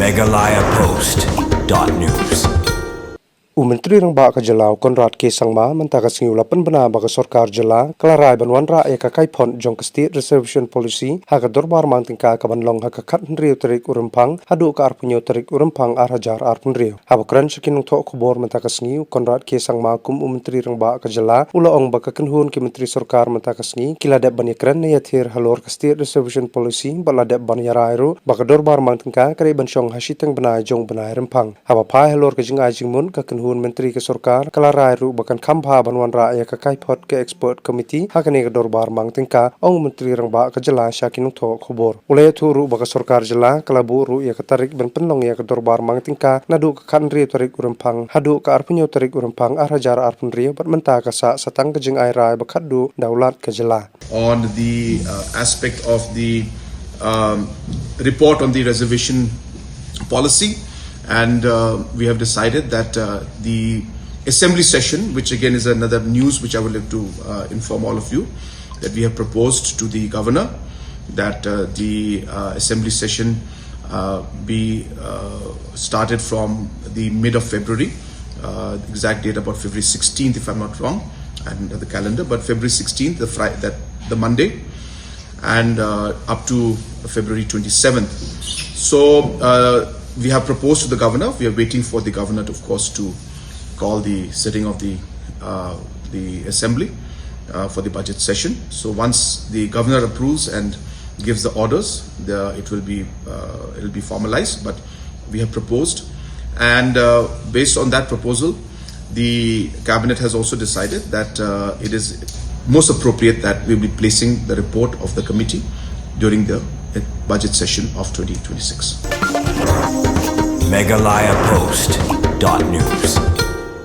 MeghalayaPost.news. Menteri Rang Ba Kajalau Konrad K Sangma mentakas ngiulapan bena baga Sorkar jela kelarai ban Wan Rah eka Kaiphod jong ke state reservation policy haka Dorbar Mang Tyngka kabanlong haka kat nriu tarik urempang hadu ka arpunyo tarik urempang arhajar arpun riu haba kran sakinung thok khobor mentakas ngiu Konrad K Sangma kum Menteri Rang Ba Kajala ulaong baga kenhun ki Menteri Sorkar mentakas ngi kiladep ban yakran ne yathir halor ke state reservation policy baladep ban yarairu baga Dorbar Mang Tyngka kare ban syong hasiteng benai jong benai rempang haba pai halor ke jingai jingmun ka kenhun Menteri ke Sorkar kelarai ru bahkan khampa ban Wan Rah ya ke Kaiphod ke expert committee hakane ke Dorbar Mang Tyngka ong Menteri Rang Ba Kajala syakinung tho khobor ulay thu ru baka Sorkar jela kalabu ru ya ke tarik ban penlong ya ke Dorbar Mang Tyngka nadu ke kan ri tarik urempang hadu ke arpunyo tarik urempang arhajar arpun ri bat menta ka sa satang ke jing ai rai bakhadu daulat Kajala on the aspect of the report on the reservation policy. And we have decided that the assembly session, which again is another news which I would like to inform all of you, that we have proposed to the governor that the assembly session be started from the mid of February, exact date about February 16th if I'm not wrong, and the calendar, but February 16th, the Monday, and up to February 27th. So we have proposed to the governor. We are waiting for the governor, of course, to call the sitting of the assembly for the budget session. So once the governor approves and gives the orders, it will be formalized. But we have proposed, and based on that proposal, the cabinet has also decided that it is most appropriate that we will be placing the report of the committee during the budget session of 2026. MeghalayaPost.news.